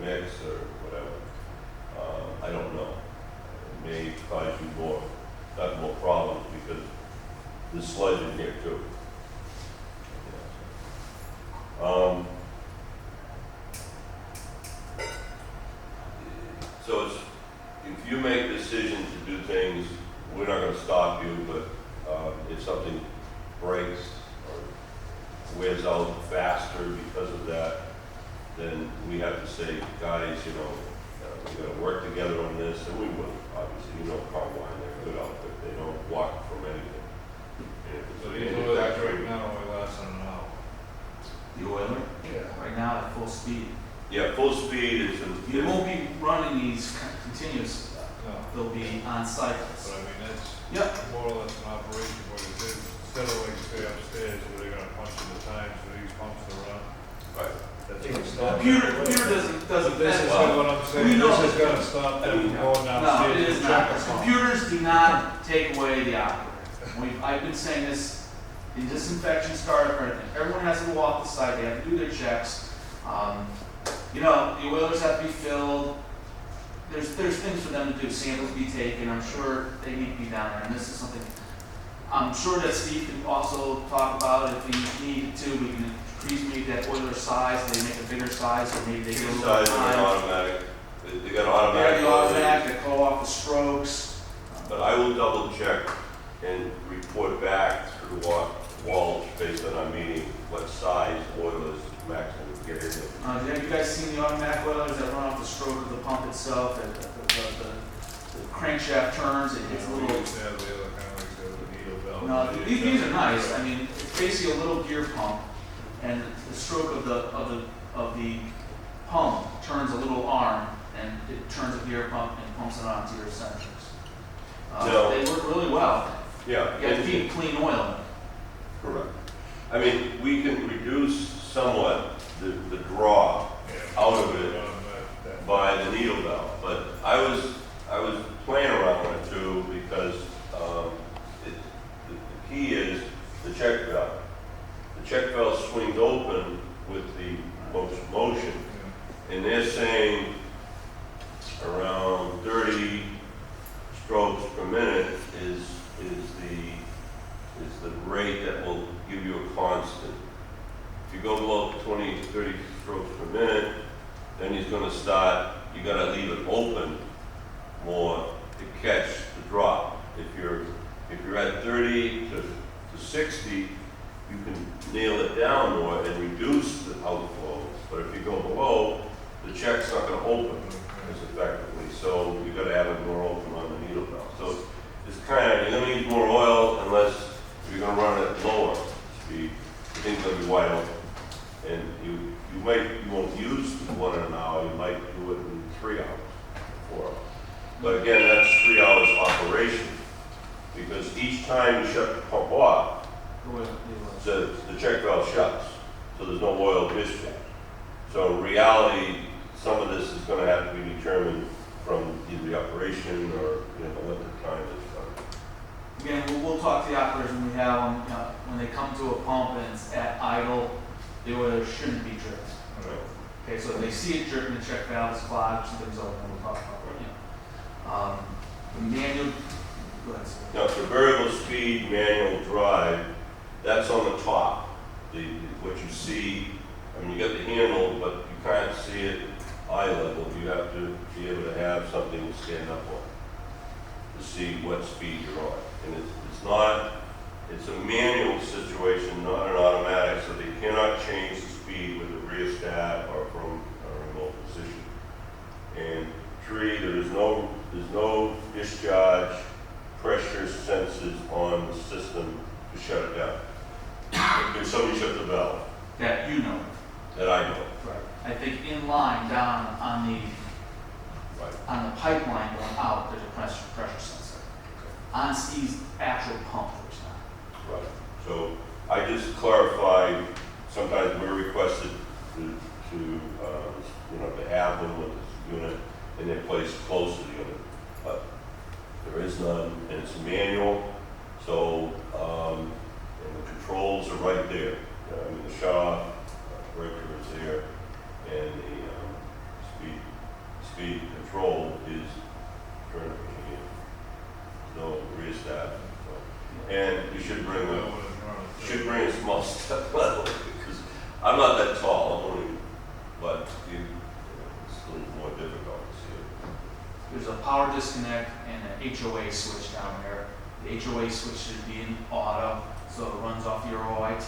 mix or whatever. I don't know. It may cause you more problems because there's sludge in here too. So if you make a decision to do things, we're not going to stop you, but if something breaks or wears out faster because of that, then we have to say, guys, you know, we got to work together on this, and we will. Obviously, you know, Carline, they're a good outfit. They don't walk from anything. And if it's So a these oilers manufacturing- right now only last an hour. The oiler, Yeah. right now at full speed. Yeah, full speed is. You won't be running these continuous, No, they'll be on cycles. but I mean, that's Yep. more or less an operation where it is, instead of like say upstairs where they're gonna punch in the times for these pumps to run. Right. That's The gonna The stop. computer doesn't. This is well, what I'm we saying, know this is that- gonna stop them from going No, downstairs. it is and not. checking pumps. Computers do not take away the operator. I've been saying this, the disinfection starter, for everything. Everyone has to go off the site, they have to do their checks. You know, the oilers have to be filled. There's things for them to do, samples be taken, I'm sure they need to be down there, and this is something, I'm sure that Steve can also talk about if he needed to, we can increase maybe that oiler size, they make a bigger size, or maybe they get a little Size of an time. automatic. They got They're automatic. the automatic, they call off the strokes. But I will double check and report back through Walsh based on our meeting, what size oilers maximum we get in there. Have you guys seen the automatic oilers that run off the stroke of the pump itself, the crankshaft turns, it gets a We little. used to have the other kind of like the needle valve. No, these are nice. I mean, it's basically a little gear pump, and the stroke of the pump turns a little arm, and it turns a gear pump and pumps it onto your sensors. No. They work really well. Yeah. You have to keep clean oil. Correct. I mean, we can reduce somewhat the draw Yeah. out of it That- by the needle valve, but I was playing around with it too because the key is the check valve. The check valve swings open with the motion, and they're saying around 30 strokes per minute is the rate that will give you a constant. If you go below 20, 30 strokes per minute, then he's going to start, you got to leave it open more to catch the drop. If you're at 30 to 60, you can nail it down more and reduce the outflow. But if you go below, the check's not going to open as effectively. So you got to have it more open on the needle valve. So it's kind of, you're going to need more oil unless you're going to run it at lower speed. The thing's going to be wide open. And you won't use 1 in an hour, you might do it in 3 hours, 4 hours. But again, that's 3 hours operation, because each time you shut the pump off, the check valve shuts, so there's no oil discharge. So in reality, some of this is gonna have to be determined from either the operation or, what the time is. Again, we'll talk to the operators when we have them, when they come to a pump and it's at idle, the oiler shouldn't be dripped. Okay, so if they see it dripping, the check valve is clogged, something's open, we'll talk about that. The manual, go ahead, sir. Now, for variable speed manual drive, that's on the top. What you see, I mean, you got the handle, but you can't see it eye level. You have to be able to have something to stand up on to see what speed you're on. And it's a manual situation, not an automatic, so they cannot change the speed with a rheostat or from a remote position. And 3, there's no discharge pressure sensors on the system to shut it down. If somebody shut the valve, That you know. that I know. Right. I think in line down on the pipeline going out, there's a pressure sensor. On Steve's actual pump, there's not. Right. So I just clarified, sometimes we're requested to have them with this unit in their place close to the unit. But there is none, and it's manual, so, and the controls are right there. I mean, the shut-off breaker is there, and the speed control is turning the key. No restart. And you should bring a small step ladder, because I'm not that tall, I'm only, but it's a little more difficult to see it. There's a power disconnect and an HOA switch down there. The HOA switch should be in auto, so it runs off your OIT.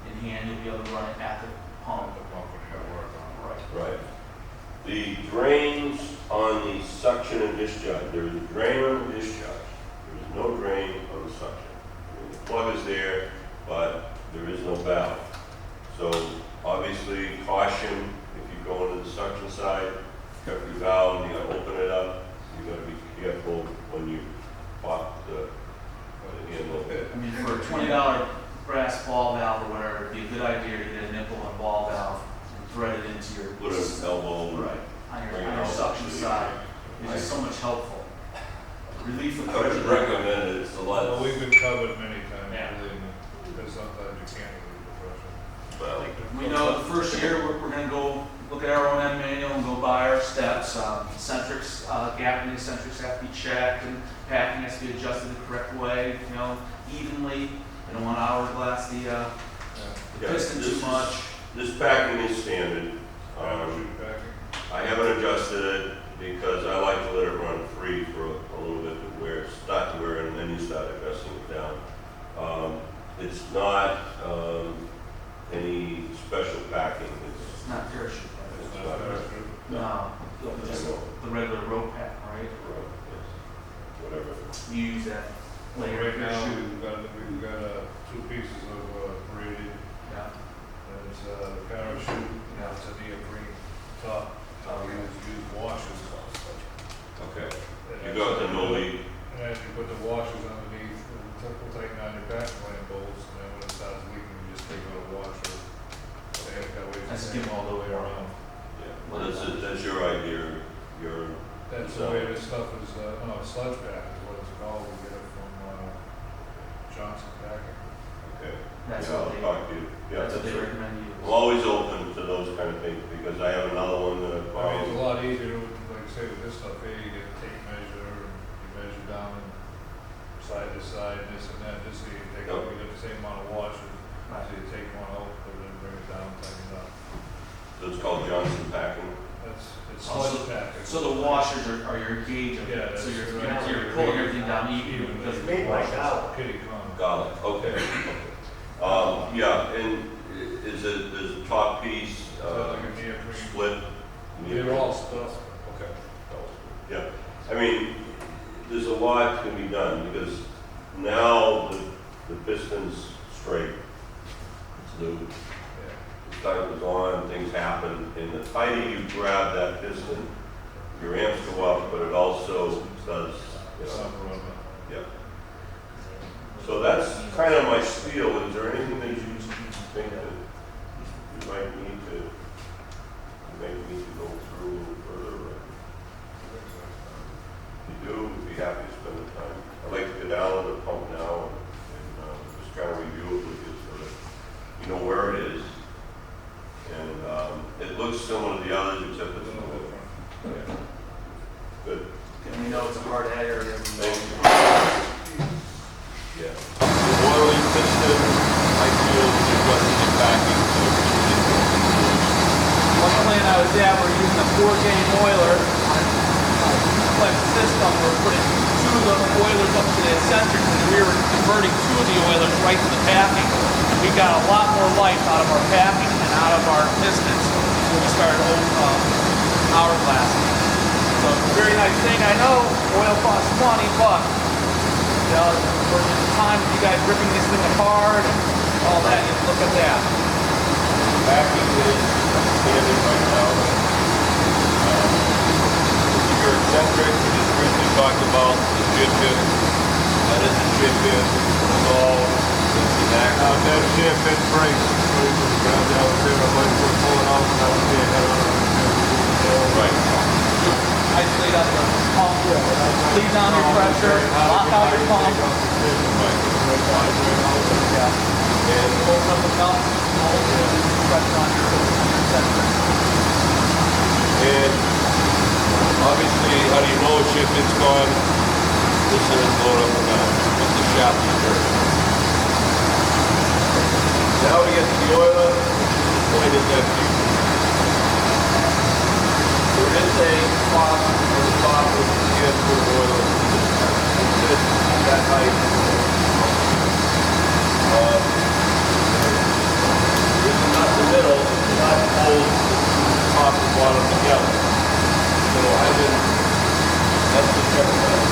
In hand, you'll be able to run it at the pump. Right. The drains on the suction and discharge, there is a drain on the discharge. There is no drain on the suction. I mean, the plug is there, but there is no valve. So obviously caution, if you go into the suction side, you have your valve, you gotta open it up. You gotta be careful when you pop the handle. I mean, for a $20 brass ball valve or whatever, it'd be a good idea to get a nipple and ball valve and thread it into your Put an elbow. right on Bring it your out. suction side. It's just so much helpful. Relief of I would pressure. recommend it, it's a lot. Well, we've been covered many times, Yeah. believe me, because sometimes you can't relieve the pressure. Well, We know the first year, we're gonna go look at our O&M manual and go by our steps. Eccentrics, gap and eccentrics have to be checked, and packing has to be adjusted the correct way, evenly. You don't want to hourglass the yeah, piston this too much. This packing is standard. Parachute packing. I haven't adjusted it because I like to let it run free for a little bit to where start to wear, and then you start adjusting it down. It's not any special packing. It's not parachute. It's not parachute. No, just the regular rope pack, right? Whatever. You use that Well, layer right now, parachute. we've got two pieces of braided, Yeah. and it's the parachute, Yeah. it's a neoprene top. We use washers. Okay. And You got the no leak. And as you put the washers underneath, we'll tighten on your back line bolts, and then when it starts leaking, you just take out a washer. That way That's it's give them all the way around. Yeah. Well, that's your idea. Your That's the way this stuff is, sludge pack is what it's called, we get it from Johnson Packing. okay. That's Yeah, what I'll they, talk to you. Yeah, that's what they it. recommend you I'm use. always open to those kind of things because I have another one that I I mean, it's a found. lot easier, like I say, with this stuff here, you get a tape measure, and you measure down and side to side, this and that, this, so you take out, you get the same amount of washers, so you take one out, put it in, bring it down, tighten it up. So it's called Johnson Packing. It's Also, sludge pack. So the washers are your gauge of Yeah, it, so that's you're right. pulling everything down even because of the Made by washers. Dow. Kitty Con. Got it. Okay. Yeah, and is a top piece So like a neoprene. split? They're all split. Okay. Yeah. I mean, there's a lot can be done because now the piston's straight. It's new. Yeah. The time goes on, things happen, and the tighter you grab that piston, your amps go up, but it also does, Some rubber. yeah. So that's kind of my spiel. Is there anything that you think that you might need to go through a little further? If you do, we'd be happy to spend the time. I'd like to go down to the pump now and just kind of review it with you so that you know where it is. And it looks similar to the others except it's a little different. Yeah. Good. And we know it's a hard hat area. Thank you. Yeah. The oiling piston, I feel is adjusting it backing to One plant I was at, we're using a 4-game oiler on a complex system. We're putting 2 of the oilers up to the eccentrics, and we were converting 2 of the oilers right to the packing. We got a lot more life out of our packing and out of our pistons when we started hourglassing. So it's a very nice thing. I know oil costs money, but for the time of you guys ripping this thing apart and all that, you look at that. backing is standard right now. Your eccentric, we just briefly talked about the jib bit. That is the jib bit. So it's an active. That ship it breaks, so you can grab down there, like we're pulling out, and that would be a head on. Right. Isolate out the pump, leave down your pressure, lock out your pump. Yeah. And Open up the valve, pressure on your center. And obviously shift, it's gone. This is going up and down. But the shaft is dirty. Now we get to the oiler. The point is empty. There is a spot on the top of the can for the oiler. It's at that height. There's a nut in the middle. The nut holds the top and bottom together. So that's the check valve.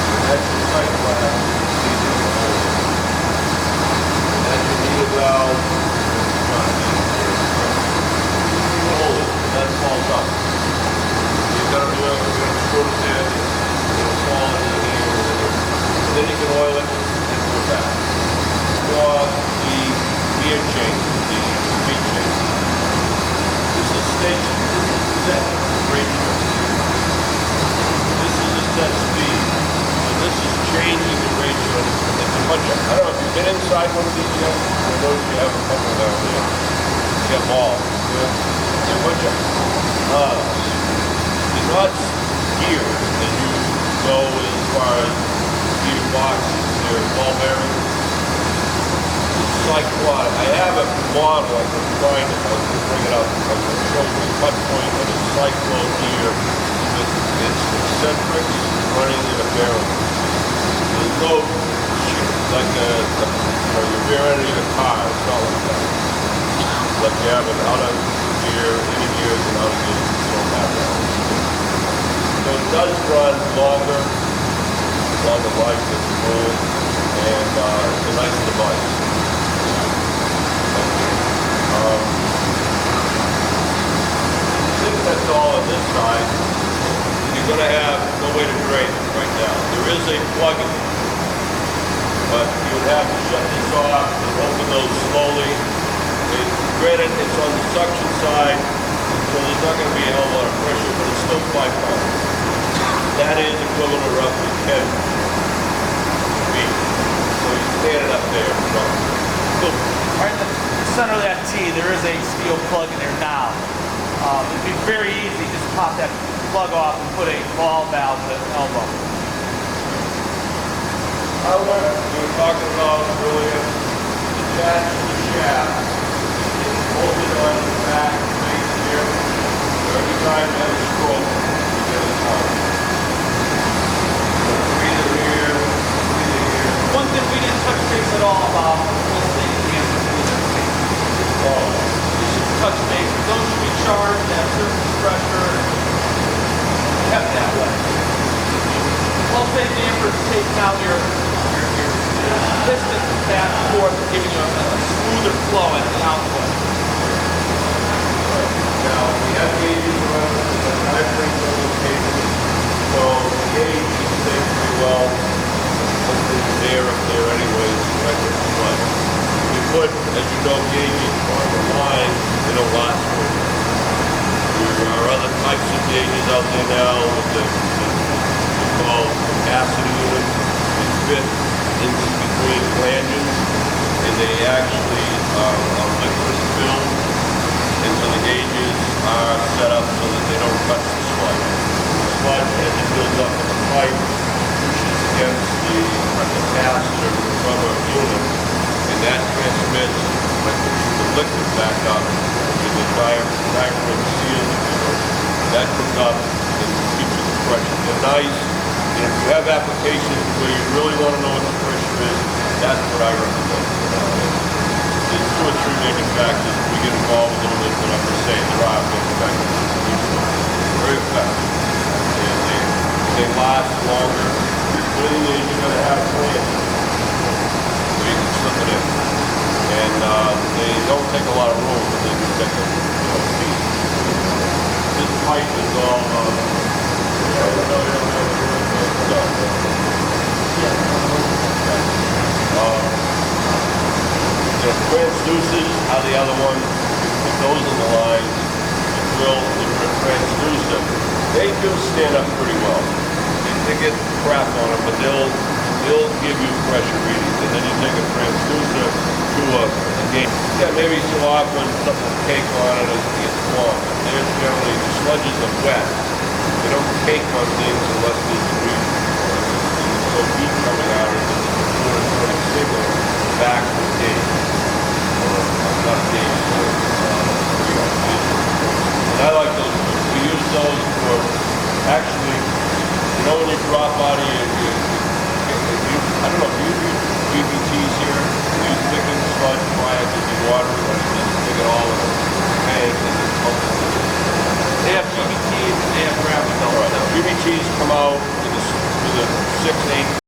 And that's your sight valve. And that's your needle valve. You hold it, and that falls up. You've got to do it, you're going to screw it in, it'll fall into the needle, and then you can oil it and put it back. For the gear change, the speed change. This is station, this is set ratio. This is a set speed. And this is changing the ratio. It's a bunch of, I don't know if you've been inside one of these yet. I know you have a couple down there. You have all. They're a bunch of knobs. The nuts here that you go as far as gearboxes, they're ball bearings. Like what? I have a model, I can find it, I can bring it up, I can show you the cut point of a cyclone here. It's eccentrics running in a bearing. There's no, like your rear end of your car, it's not like that. Like you have an out of gear, in gears and out of gears, you don't have that. So it does run longer life than the moon, and it's a nice device. I think that's all on this side. You're going to have no way to drain it right now. There is a plug-in, but you would have to shut this off and open those slowly. Granted, it's on the suction side, so there's not going to be a hell of a lot of pressure, but it's still 5 pounds. That is equivalent to roughly 10 feet. So you stand it up there. So, Right in the center of that T, there is a steel plug in there now. It'd be very easy, just pop that plug off and put a ball valve at an elbow. however, we were talking about earlier, attached to the shaft, it's bolted on the back face here. Every time you have a stroke, you get a pump. So breathe it here, breathe it here. One thing we didn't touch base at all about was the cameras in the tank. Oh, You should touch base. Those should be charged at surface pressure and kept that way. Pulse dampers taking out your pistons back and forth, giving you a smoother flow at the output. now we have gauges around the time frames on those gauges. So the gauge is staying pretty well. Something's there up there anyways, right where it's run. We put, as you know, gauges on the line, they don't last for you. There are other types of gauges out there now with the called capacity units. They fit into between flanges, and they actually are liquid filled, and so the gauges are set up so that they don't touch the sludge. The sludge, as it builds up in the pipe, pushes against the capacitor in the rubber unit, and that transmits the liquid back up to the diaphragm seal. That comes up and keeps the pressure. They're nice, and if you have applications where you really want to know what the pressure is, that's what I recommend. There's 2 or 3 manufacturers we get involved with a little bit, but I'm just saying there are manufacturers that use them. Very effective. And they last longer. The only thing you're going to have plants where you can slip it in. And they don't take a lot of room, but they do take a piece. This pipe is all, the transducers are the other one. You put those in the lines, you drill the transducer. They do stand up pretty well. They get crap on them, but they'll give you pressure readings. And then you take a transducer to a game. Yeah, maybe so often something will cake on it as it gets warm. They're generally, the sludges are wet. they don't take on things unless there's a reason for it. So heat coming out of it, doing a sort of signal back to Dave. Not Dave, and I like those. We use those for, actually, you know, when you drop out of I don't know, do you use BBTs here? Do you thicken sludge prior to the water, or you just stick it all in a tank and then pump it? They have GBTs and they have gravity belts. All right, BBTs come out with a 6-8